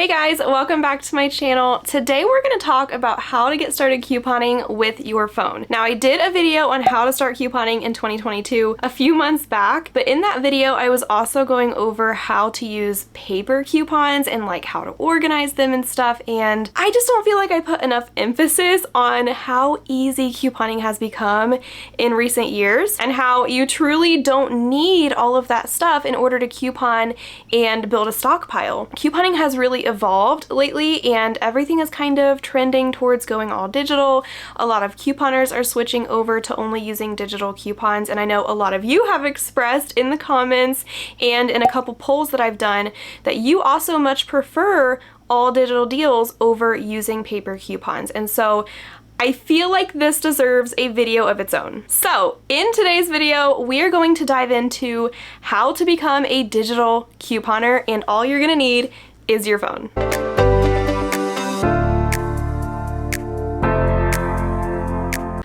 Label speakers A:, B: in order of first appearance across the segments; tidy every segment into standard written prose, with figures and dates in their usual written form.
A: Hey guys, welcome back to my channel. Today we're going to talk about how to get started couponing with your phone. Now I did a video on how to start couponing in 2022 a few months back, but in that video I was also going over how to use paper coupons and like how to organize them and stuff, and I just don't feel like I put enough emphasis on how easy couponing has become in recent years and how you truly don't need all of that stuff in order to coupon and build a stockpile. Couponing has really evolved lately and everything is kind of trending towards going all digital. A lot of couponers are switching over to only using digital coupons, and I know a lot of you have expressed in the comments and in a couple polls that I've done that you also much prefer all digital deals over using paper coupons. And so I feel like this deserves a video of its own. So in today's video, we are going to dive into how to become a digital couponer, and all you're gonna need is your phone.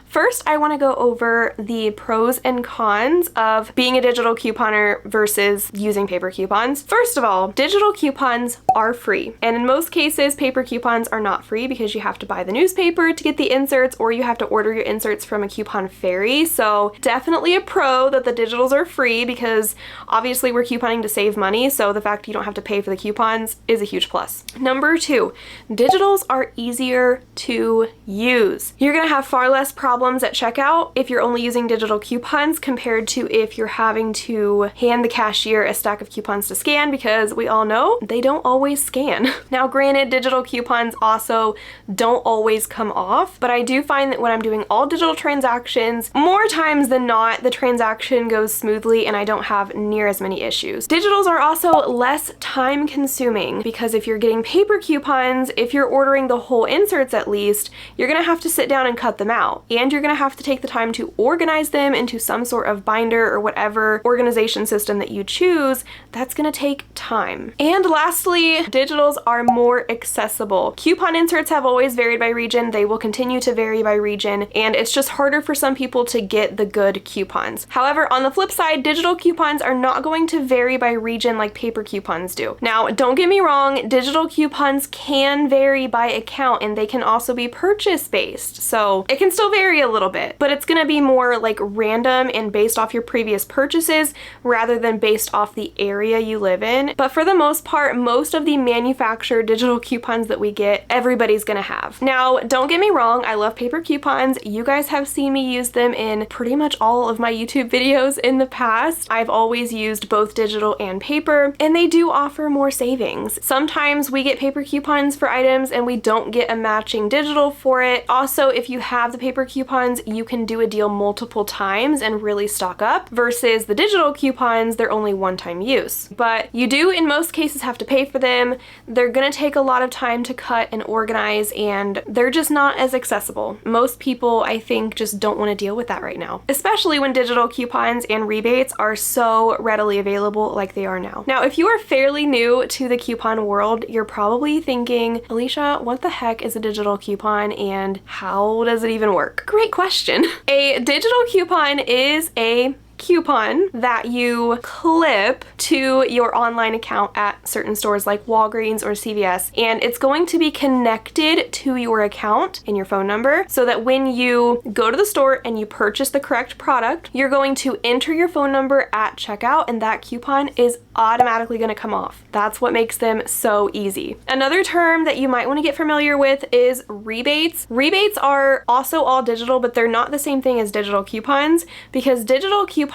A: First, I want to go over the pros and cons of being a digital couponer versus using paper coupons. First of all, digital coupons are free, and in most cases, paper coupons are not free because you have to buy the newspaper to get the inserts, or you have to order your inserts from a coupon fairy. So definitely a pro that the digitals are free, because obviously we're couponing to save money, so the fact you don't have to pay for the coupons is a huge plus. Number two, digitals are easier to use. You're gonna have far less problems at checkout if you're only using digital coupons compared to if you're having to hand the cashier a stack of coupons to scan, because we all know they don't always scan. Now granted, digital coupons also don't always come off, but I do find that when I'm doing all digital transactions, more times than not, the transaction goes smoothly and I don't have near as many issues. Digitals are also less time consuming, because if you're getting paper coupons, if you're ordering the whole inserts at least, you're gonna have to sit down and cut them out, and you're gonna have to take the time to organize them into some sort of binder or whatever organization system that you choose. That's gonna take time. And lastly, digitals are more accessible. Coupon inserts have always varied by region. They will continue to vary by region, and it's just harder for some people to get the good coupons. However, on the flip side, digital coupons are not going to vary by region like paper coupons do. Now, don't get me wrong, digital coupons can vary by account, and they can also be purchase based. So it can still vary a little bit, but it's gonna be more like random and based off your previous purchases rather than based off the area you live in. But for the most part, most of the manufactured digital coupons that we get, everybody's gonna have. Now, don't get me wrong, I love paper coupons. You guys have seen me use them in pretty much all of my YouTube videos in the past. I've always used both digital and paper, and they do offer more savings. Sometimes we get paper coupons for items and we don't get a matching digital for it. Also, if you have the paper coupons, you can do a deal multiple times and really stock up, versus the digital coupons, they're only one-time use. But you do in most cases have to pay for them. They're gonna take a lot of time to cut and organize, and they're just not as accessible. Most people, I think, just don't want to deal with that right now, especially when digital coupons and rebates are so readily available like they are now. Now, if you are fairly new to the coupon world, you're probably thinking, Alicia, what the heck is a digital coupon and how does it even work? Great question. A digital coupon is a coupon that you clip to your online account at certain stores like Walgreens or CVS, and it's going to be connected to your account and your phone number, so that when you go to the store and you purchase the correct product, you're going to enter your phone number at checkout and that coupon is automatically going to come off. That's what makes them so easy. Another term that you might want to get familiar with is rebates. Rebates are also all digital, but they're not the same thing as digital coupons, because digital coupons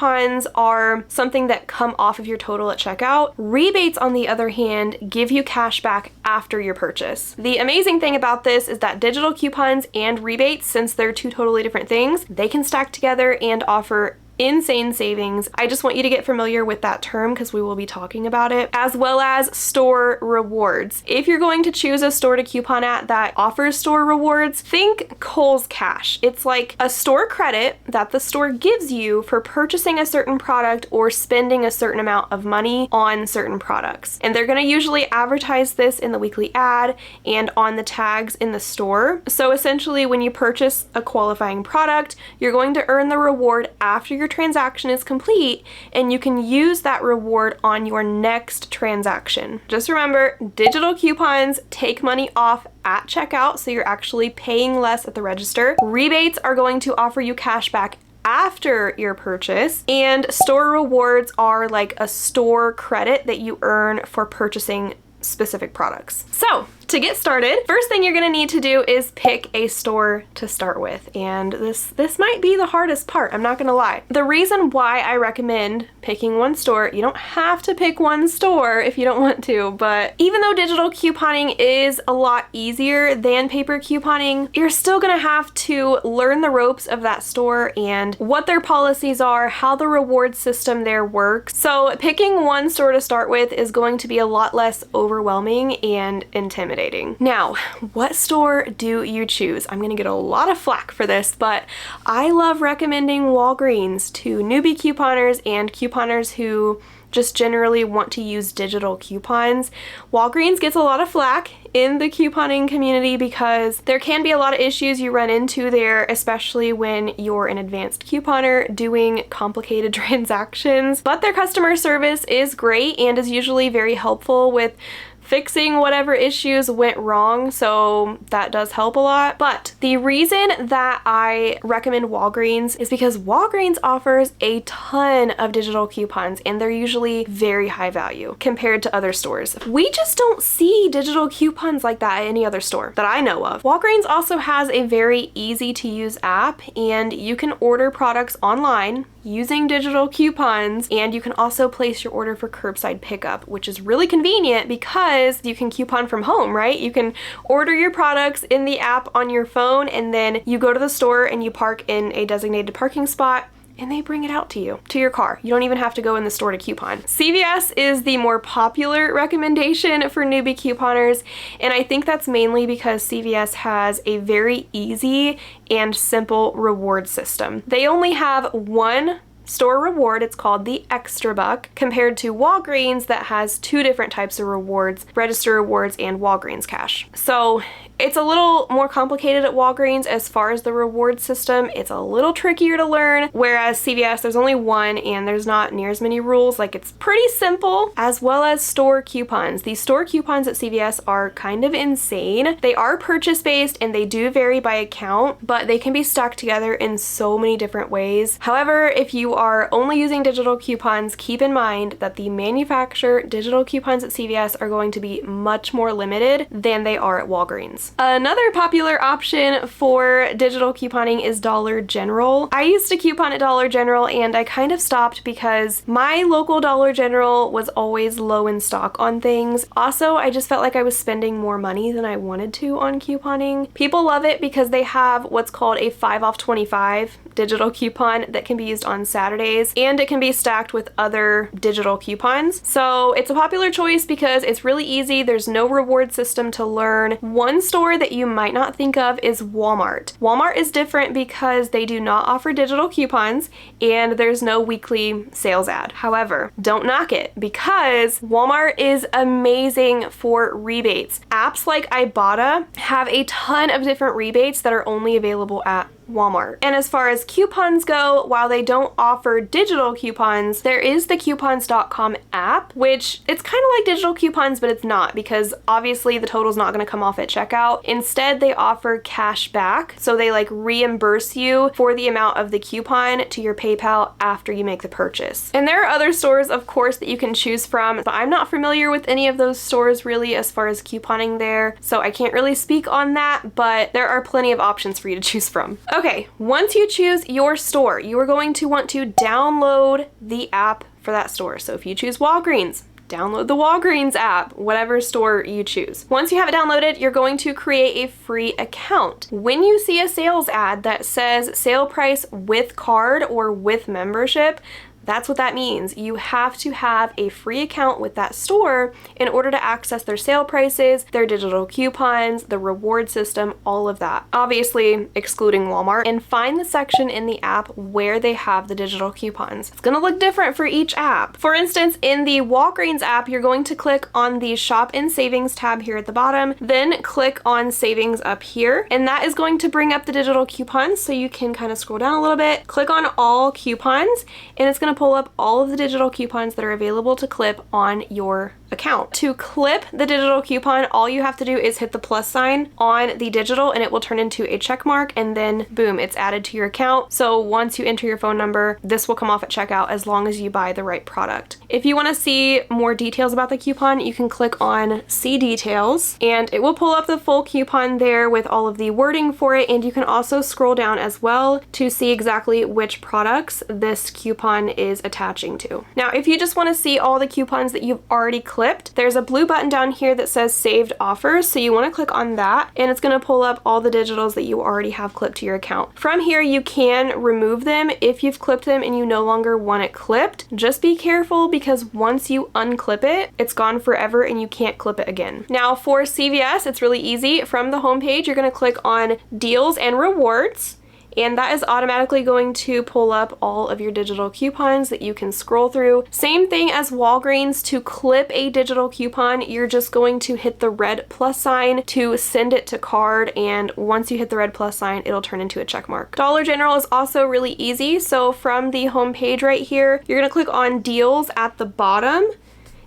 A: are something that come off of your total at checkout. Rebates, on the other hand, give you cash back after your purchase. The amazing thing about this is that digital coupons and rebates, since they're two totally different things, they can stack together and offer insane savings. I just want you to get familiar with that term because we will be talking about it, as well as store rewards. If you're going to choose a store to coupon at that offers store rewards, think Kohl's Cash. It's like a store credit that the store gives you for purchasing a certain product or spending a certain amount of money on certain products. And they're going to usually advertise this in the weekly ad and on the tags in the store. So essentially, when you purchase a qualifying product, you're going to earn the reward after your your transaction is complete, and you can use that reward on your next transaction. Just remember, digital coupons take money off at checkout, so you're actually paying less at the register. Rebates are going to offer you cash back after your purchase, and store rewards are like a store credit that you earn for purchasing specific products. So to get started, first thing you're gonna need to do is pick a store to start with. And this might be the hardest part, I'm not gonna lie. The reason why I recommend picking one store, you don't have to pick one store if you don't want to, but even though digital couponing is a lot easier than paper couponing, you're still gonna have to learn the ropes of that store and what their policies are, how the reward system there works. So picking one store to start with is going to be a lot less overwhelming and intimidating. Now, what store do you choose? I'm gonna get a lot of flack for this, but I love recommending Walgreens to newbie couponers and couponers who just generally want to use digital coupons. Walgreens gets a lot of flack in the couponing community because there can be a lot of issues you run into there, especially when you're an advanced couponer doing complicated transactions. But their customer service is great and is usually very helpful with fixing whatever issues went wrong, so that does help a lot. But the reason that I recommend Walgreens is because Walgreens offers a ton of digital coupons, and they're usually very high value compared to other stores. We just don't see digital coupons like that at any other store that I know of. Walgreens also has a very easy to use app, and you can order products online using digital coupons, and you can also place your order for curbside pickup, which is really convenient because you can coupon from home, right? You can order your products in the app on your phone, and then you go to the store and you park in a designated parking spot, and they bring it out to you, to your car. You don't even have to go in the store to coupon. CVS is the more popular recommendation for newbie couponers, and I think that's mainly because CVS has a very easy and simple reward system. They only have one store reward, it's called the Extra Buck, compared to Walgreens that has two different types of rewards, register rewards and Walgreens cash. So it's a little more complicated at Walgreens as far as the reward system. It's a little trickier to learn, whereas CVS, there's only one and there's not near as many rules. Like, it's pretty simple, as well as store coupons. These store coupons at CVS are kind of insane. They are purchase-based and they do vary by account, but they can be stacked together in so many different ways. However, if you are only using digital coupons, keep in mind that the manufacturer digital coupons at CVS are going to be much more limited than they are at Walgreens. Another popular option for digital couponing is Dollar General. I used to coupon at Dollar General and I kind of stopped because my local Dollar General was always low in stock on things. Also, I just felt like I was spending more money than I wanted to on couponing. People love it because they have what's called a 5 off 25 digital coupon that can be used on Saturdays, and it can be stacked with other digital coupons. So it's a popular choice because it's really easy. There's no reward system to learn. One store that you might not think of is Walmart. Walmart is different because they do not offer digital coupons and there's no weekly sales ad. However, don't knock it because Walmart is amazing for rebates. Apps like Ibotta have a ton of different rebates that are only available at Walmart. And as far as coupons go, while they don't offer digital coupons, there is the coupons.com app, which it's kind of like digital coupons, but it's not, because obviously the total's not going to come off at checkout. Instead, they offer cash back. So they like reimburse you for the amount of the coupon to your PayPal after you make the purchase. And there are other stores, of course, that you can choose from, but I'm not familiar with any of those stores really as far as couponing there. So I can't really speak on that, but there are plenty of options for you to choose from. Okay, once you choose your store, you are going to want to download the app for that store. So if you choose Walgreens, download the Walgreens app, whatever store you choose. Once you have it downloaded, you're going to create a free account. When you see a sales ad that says sale price with card or with membership, That's what that means. You have to have a free account with that store in order to access their sale prices, their digital coupons, the reward system, all of that. Obviously, excluding Walmart. And find the section in the app where they have the digital coupons. It's gonna look different for each app. For instance, in the Walgreens app, you're going to click on the Shop in Savings tab here at the bottom, then click on Savings up here, and that is going to bring up the digital coupons, so you can kind of scroll down a little bit, click on All Coupons, and it's going to pull up all of the digital coupons that are available to clip on your account. To clip the digital coupon, all you have to do is hit the plus sign on the digital and it will turn into a check mark, and then boom, it's added to your account. So once you enter your phone number, this will come off at checkout as long as you buy the right product. If you want to see more details about the coupon, you can click on See Details and it will pull up the full coupon there with all of the wording for it, and you can also scroll down as well to see exactly which products this coupon is attaching to. Now, if you just want to see all the coupons that you've already clipped, there's a blue button down here that says Saved Offers, so you want to click on that and it's going to pull up all the digitals that you already have clipped to your account. From here, you can remove them if you've clipped them and you no longer want it clipped. Just be careful because once you unclip it, it's gone forever and you can't clip it again. Now for CVS, it's really easy. From the homepage, you're going to click on Deals and Rewards, and that is automatically going to pull up all of your digital coupons that you can scroll through. Same thing as Walgreens. To clip a digital coupon, you're just going to hit the red plus sign to send it to card, and once you hit the red plus sign, it'll turn into a check mark. Dollar General is also really easy. So from the home page right here, you're gonna click on Deals at the bottom,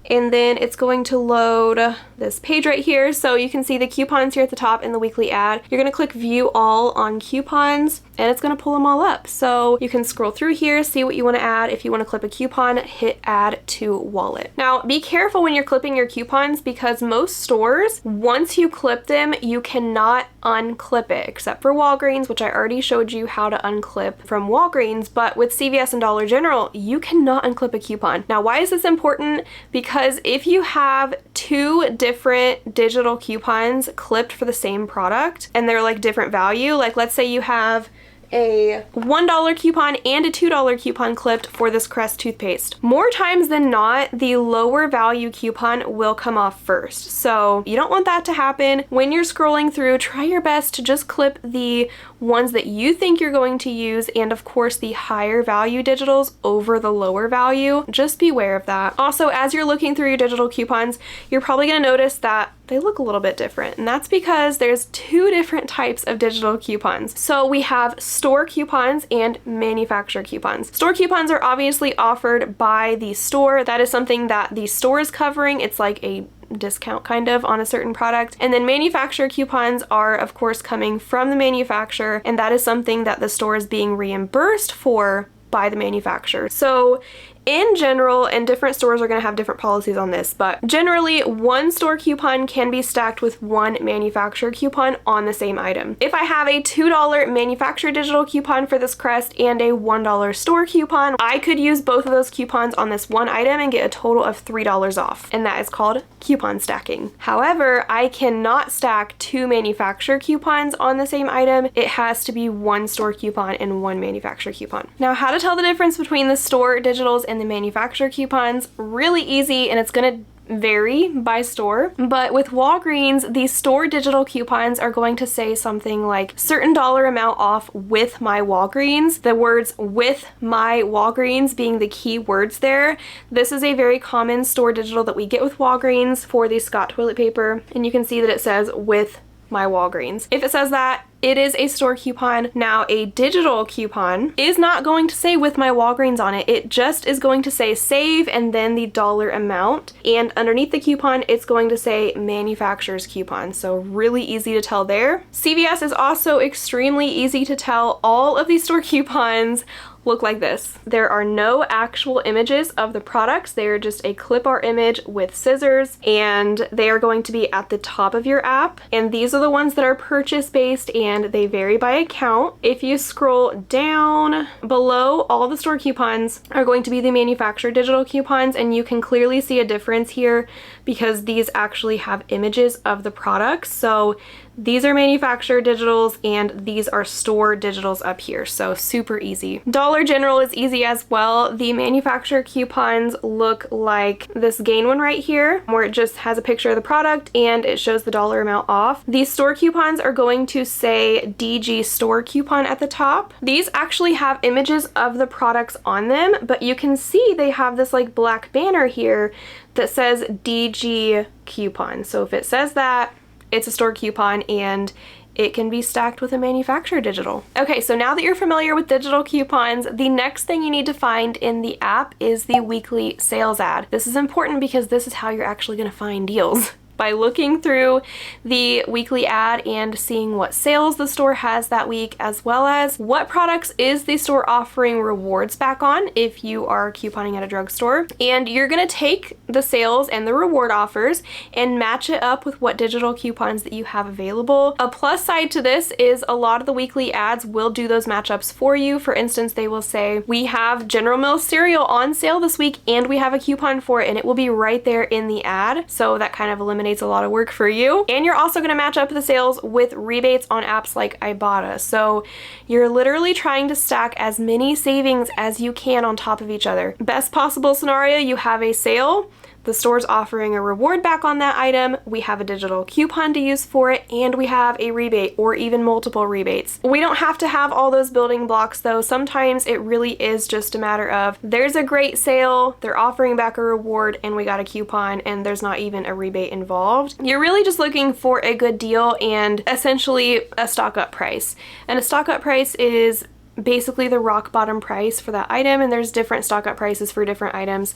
A: and then it's going to load this page right here. So you can see the coupons here at the top in the weekly ad. You're gonna click View All on Coupons, and it's gonna pull them all up. So you can scroll through here, see what you wanna add. If you wanna clip a coupon, hit Add to Wallet. Now, be careful when you're clipping your coupons because most stores, once you clip them, you cannot unclip it, except for Walgreens, which I already showed you how to unclip from Walgreens, but with CVS and Dollar General, you cannot unclip a coupon. Now, why is this important? Because if you have two different digital coupons clipped for the same product and they're like different value, like let's say you have a $1 coupon and a $2 coupon clipped for this Crest toothpaste. More times than not, the lower value coupon will come off first. So you don't want that to happen. When you're scrolling through, try your best to just clip the ones that you think you're going to use, and of course the higher value digitals over the lower value. Just beware of that. Also, as you're looking through your digital coupons, you're probably gonna notice that they look a little bit different, and that's because there's two different types of digital coupons. So we have store coupons and manufacturer coupons. Store coupons are obviously offered by the store. That is something that the store is covering. It's like a discount kind of on a certain product. And then manufacturer coupons are of course coming from the manufacturer, and that is something that the store is being reimbursed for by the manufacturer. So in general, and different stores are going to have different policies on this, but generally one store coupon can be stacked with one manufacturer coupon on the same item. If I have a $2 manufacturer digital coupon for this Crest and a $1 store coupon, I could use both of those coupons on this one item and get a total of $3 off, and that is called coupon stacking. However, I cannot stack two manufacturer coupons on the same item. It has to be one store coupon and one manufacturer coupon. Now, how to tell the difference between the store digitals and the manufacturer coupons? Really easy, and it's gonna vary by store, but with Walgreens, the store digital coupons are going to say something like certain dollar amount off with my Walgreens, the words with my Walgreens being the key words there. This is a very common store digital that we get with Walgreens for the Scott toilet paper, and you can see that it says with my Walgreens. If it says that, it is a store coupon. Now, a digital coupon is not going to say with my Walgreens on it. It just is going to say save and then the dollar amount. And underneath the coupon, it's going to say manufacturer's coupon. So really easy to tell there. CVS is also extremely easy to tell. All of these store coupons look like this. There are no actual images of the products. They are just a clip art image with scissors, and they are going to be at the top of your app. And these are the ones that are purchase based, and they vary by account. If you scroll down below, all the store coupons are going to be the manufacturer digital coupons, and you can clearly see a difference here because these actually have images of the products. So these are manufacturer digitals and these are store digitals up here, so super easy. Dollar General is easy as well. The manufacturer coupons look like this Gain one right here, where it just has a picture of the product and it shows the dollar amount off. These store coupons are going to say DG store coupon at the top. These actually have images of the products on them, but you can see they have this like black banner here that says DG coupon. So if it says that, it's a store coupon and it can be stacked with a manufacturer digital. Okay, so now that you're familiar with digital coupons, the next thing you need to find in the app is the weekly sales ad. This is important because this is how you're actually gonna find deals. By looking through the weekly ad and seeing what sales the store has that week, as well as what products is the store offering rewards back on if you are couponing at a drugstore. And you're gonna take the sales and the reward offers and match it up with what digital coupons that you have available. A plus side to this is a lot of the weekly ads will do those matchups for you. For instance, they will say, we have General Mills cereal on sale this week and we have a coupon for it, and it will be right there in the ad. So that kind of eliminates a lot of work for you. And you're also going to match up the sales with rebates on apps like Ibotta. So you're literally trying to stack as many savings as you can on top of each other. Best possible scenario, you have a sale, the store's offering a reward back on that item, we have a digital coupon to use for it, and we have a rebate or even multiple rebates. We don't have to have all those building blocks though. Sometimes it really is just a matter of there's a great sale, they're offering back a reward, and we got a coupon and there's not even a rebate involved. You're really just looking for a good deal and essentially a stock up price. And a stock up price is basically the rock bottom price for that item, and there's different stock up prices for different items.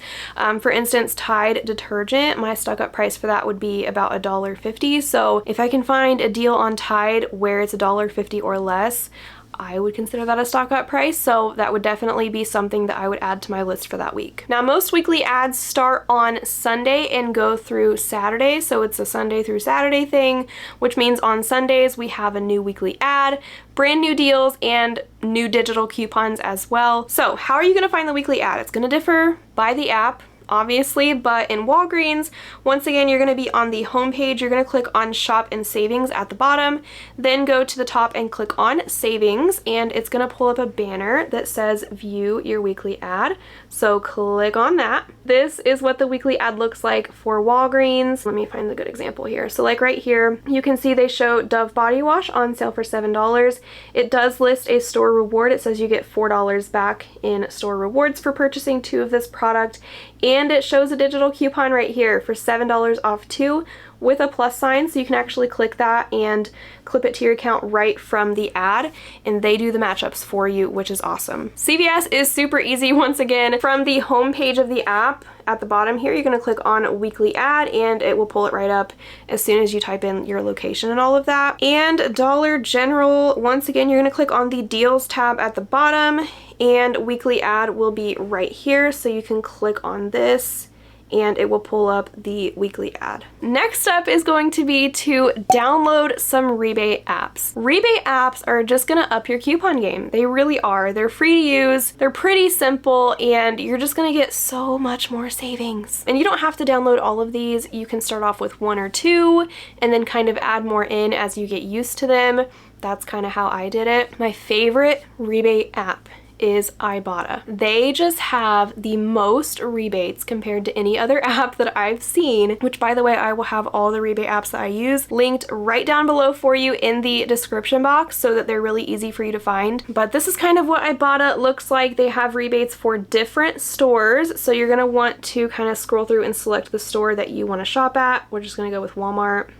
A: For instance, Tide detergent, my stock up price for that would be about $1.50. So if I can find a deal on Tide where it's $1.50 or less, I would consider that a stock up price, so that would definitely be something that I would add to my list for that week. Now, most weekly ads start on Sunday and go through Saturday, so it's a Sunday through Saturday thing, which means on Sundays we have a new weekly ad, brand new deals, and new digital coupons as well. So how are you going to find the weekly ad? It's going to differ by the app, obviously, but in Walgreens, once again, you're going to be on the home page. You're going to click on Shop and Savings at the bottom, then go to the top and click on Savings, and it's going to pull up a banner that says View Your Weekly Ad. So click on that. This is what the weekly ad looks like for Walgreens. Let me find the good example here. So like right here, you can see they show Dove body wash on sale for $7. It does list a store reward. It says you get $4 back in store rewards for purchasing 2 of this product. And it shows a digital coupon right here for $7 off 2 with a plus sign, so you can actually click that and clip it to your account right from the ad, and they do the matchups for you, which is awesome. CVS is super easy. Once again, from the home page of the app at the bottom here, you're going to click on weekly ad and it will pull it right up as soon as you type in your location and all of that. And Dollar General, once again, you're going to click on the deals tab at the bottom and weekly ad will be right here, so you can click on this and it will pull up the weekly ad. Next up is going to be to download some rebate apps. Rebate apps are just gonna up your coupon game. They really are. They're free to use, they're pretty simple, and you're just gonna get so much more savings. And you don't have to download all of these. You can start off with 1 or 2 and then kind of add more in as you get used to them. That's kind of how I did it. My favorite rebate app is Ibotta. They just have the most rebates compared to any other app that I've seen, which by the way, I will have all the rebate apps that I use linked right down below for you in the description box so that they're really easy for you to find. But this is kind of what Ibotta looks like. They have rebates for different stores, so you're gonna want to kind of scroll through and select the store that you want to shop at. We're just gonna go with Walmart.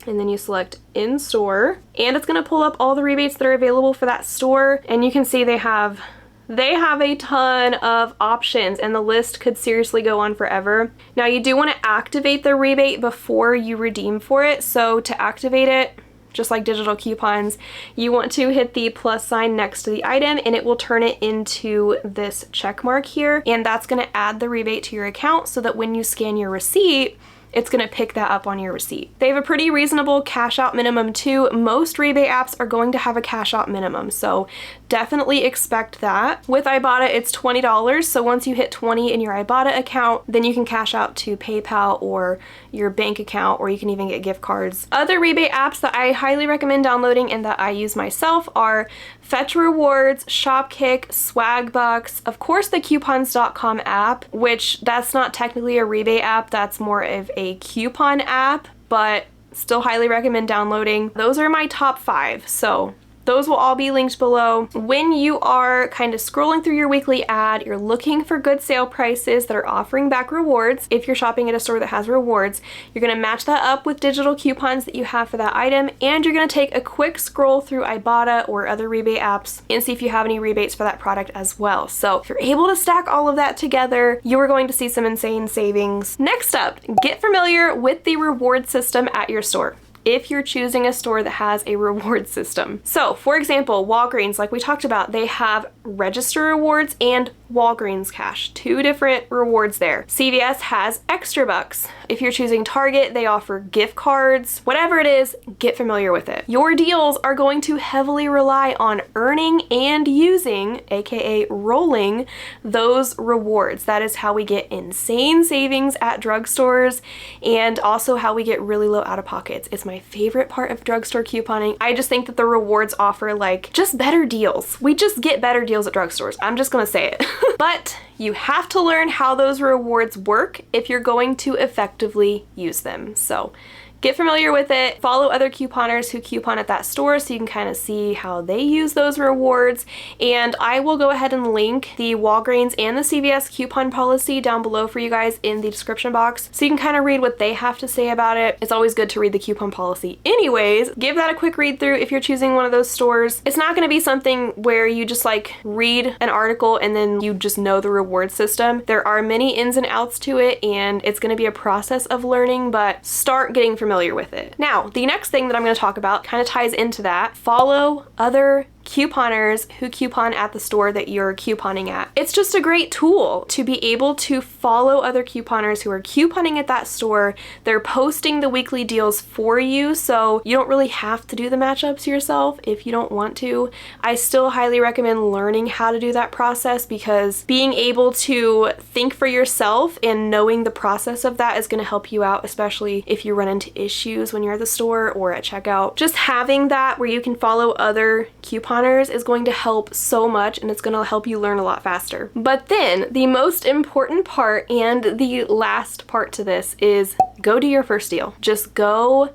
A: And then you select in-store, and it's gonna pull up all the rebates that are available for that store, and you can see they have a ton of options, and the list could seriously go on forever. Now you do want to activate the rebate before you redeem for it, so to activate it, just like digital coupons, you want to hit the plus sign next to the item and it will turn it into this check mark here, and that's going to add the rebate to your account so that when you scan your receipt, it's gonna pick that up on your receipt. They have a pretty reasonable cash out minimum too. Most rebate apps are going to have a cash out minimum, so definitely expect that. With Ibotta, it's $20, so once you hit 20 in your Ibotta account, then you can cash out to PayPal or your bank account, or you can even get gift cards. Other rebate apps that I highly recommend downloading and that I use myself are Fetch Rewards, Shopkick, Swagbucks, of course the coupons.com app, which that's not technically a rebate app, that's more of a coupon app, but still highly recommend downloading. Those are my top 5, so those will all be linked below. When you are kind of scrolling through your weekly ad, you're looking for good sale prices that are offering back rewards. If you're shopping at a store that has rewards, you're gonna match that up with digital coupons that you have for that item, and you're gonna take a quick scroll through Ibotta or other rebate apps and see if you have any rebates for that product as well. So if you're able to stack all of that together, you are going to see some insane savings. Next up, get familiar with the reward system at your store, if you're choosing a store that has a reward system. So for example, Walgreens, like we talked about, they have register rewards and Walgreens Cash, 2 different rewards there. CVS has extra bucks. If you're choosing Target, they offer gift cards. Whatever it is, get familiar with it. Your deals are going to heavily rely on earning and using, aka rolling, those rewards. That is how we get insane savings at drugstores, and also how we get really low out-of-pockets. It's my favorite part of drugstore couponing. I just think that the rewards offer like just better deals. We just get better deals at drugstores. I'm just gonna say it. But you have to learn how those rewards work if you're going to effectively use them. So get familiar with it, follow other couponers who coupon at that store so you can kind of see how they use those rewards, and I will go ahead and link the Walgreens and the CVS coupon policy down below for you guys in the description box so you can kind of read what they have to say about it. It's always good to read the coupon policy anyways. Give that a quick read through if you're choosing one of those stores. It's not going to be something where you just like read an article and then you just know the reward system. There are many ins and outs to it, and it's going to be a process of learning, but start getting familiar with it. Now, the next thing that I'm going to talk about kind of ties into that. Follow other couponers who coupon at the store that you're couponing at. It's just a great tool to be able to follow other couponers who are couponing at that store. They're posting the weekly deals for you, so you don't really have to do the matchups yourself if you don't want to. I still highly recommend learning how to do that process, because being able to think for yourself and knowing the process of that is going to help you out, especially if you run into issues when you're at the store or at checkout. Just having that where you can follow other couponers is going to help so much, and it's going to help you learn a lot faster. But then the most important part and the last part to this is go do your first deal. Just go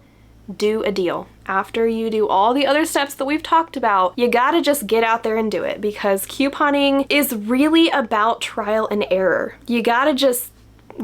A: do a deal. After you do all the other steps that we've talked about, you gotta just get out there and do it, because couponing is really about trial and error. You gotta just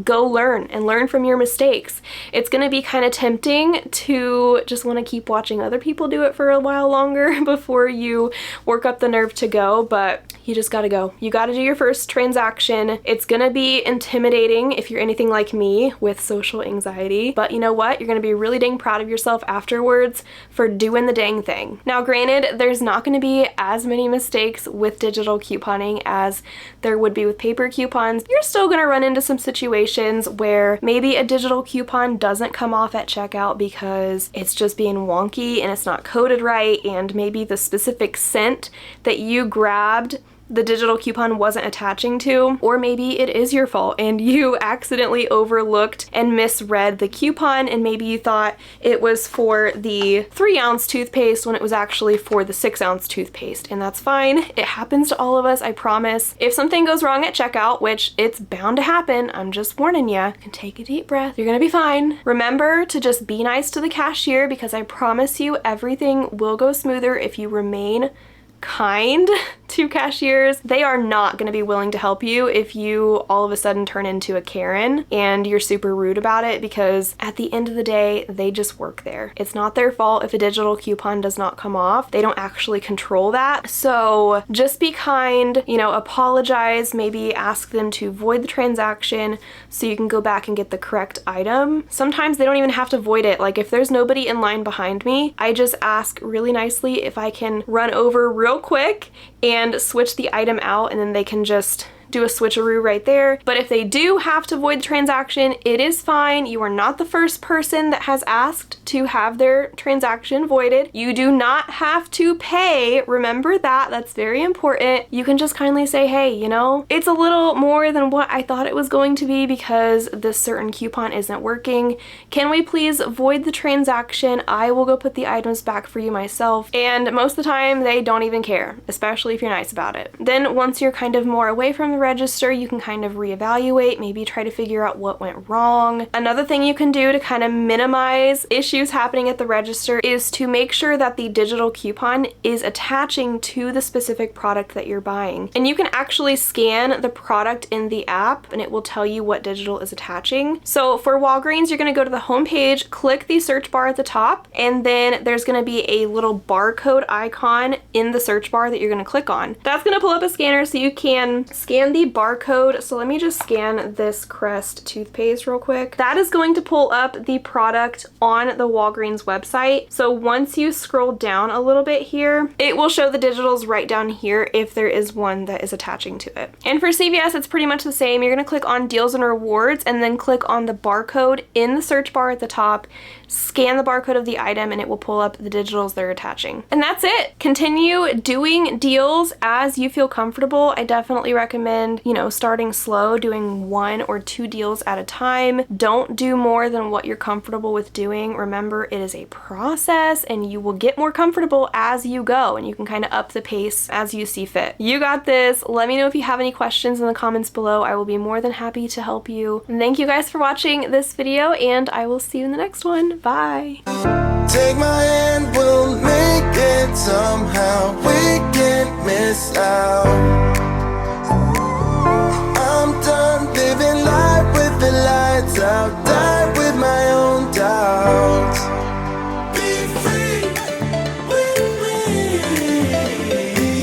A: go learn and learn from your mistakes. It's gonna be kind of tempting to just want to keep watching other people do it for a while longer before you work up the nerve to go, but you just gotta go. You gotta do your first transaction. It's gonna be intimidating if you're anything like me with social anxiety, but you know what? You're gonna be really dang proud of yourself afterwards for doing the dang thing. Now granted, there's not gonna be as many mistakes with digital couponing as there would be with paper coupons. You're still gonna run into some situations where maybe a digital coupon doesn't come off at checkout because it's just being wonky and it's not coded right, and maybe the specific scent that you grabbed the digital coupon wasn't attaching to, or maybe it is your fault and you accidentally overlooked and misread the coupon, and maybe you thought it was for the 3-ounce toothpaste when it was actually for the 6-ounce toothpaste, and that's fine. It happens to all of us, I promise. If something goes wrong at checkout, which it's bound to happen, I'm just warning you, take a deep breath. You're gonna be fine. Remember to just be nice to the cashier, because I promise you everything will go smoother if you remain kind to cashiers. They are not going to be willing to help you if you all of a sudden turn into a Karen and you're super rude about it, because at the end of the day, they just work there. It's not their fault if a digital coupon does not come off. They don't actually control that. So just be kind, you know, apologize, maybe ask them to void the transaction so you can go back and get the correct item. Sometimes they don't even have to void it. Like if there's nobody in line behind me, I just ask really nicely if I can run over real quick and switch the item out, and then they can just do a switcheroo right there. But if they do have to void the transaction, it is fine. You are not the first person that has asked to have their transaction voided. You do not have to pay. Remember that. That's very important. You can just kindly say, hey, you know, it's a little more than what I thought it was going to be because this certain coupon isn't working. Can we please void the transaction? I will go put the items back for you myself. And most of the time they don't even care, especially if you're nice about it. Then once you're kind of more away from the register, you can kind of reevaluate, maybe try to figure out what went wrong. Another thing you can do to kind of minimize issues happening at the register is to make sure that the digital coupon is attaching to the specific product that you're buying. And you can actually scan the product in the app and it will tell you what digital is attaching. So for Walgreens, you're going to go to the home page, click the search bar at the top, and then there's going to be a little barcode icon in the search bar that you're going to click on. That's going to pull up a scanner so you can scan the barcode. So let me just scan this Crest toothpaste real quick. That is going to pull up the product on the Walgreens website. So once you scroll down a little bit here, it will show the digitals right down here if there is one that is attaching to it. And for CVS, it's pretty much the same. You're going to click on deals and rewards and then click on the barcode in the search bar at the top, scan the barcode of the item, and it will pull up the digitals they're attaching. And that's it. Continue doing deals as you feel comfortable. I definitely recommend, you know, starting slow, doing 1 or 2 deals at a time. Don't do more than what you're comfortable with doing. Remember, it is a process and you will get more comfortable as you go, and you can kind of up the pace as you see fit. You got this. Let me know if you have any questions in the comments below. I will be more than happy to help you. And thank you guys for watching this video, and I will see you in the next one. Bye.
B: Take my hand, we'll make it somehow. We can't miss out.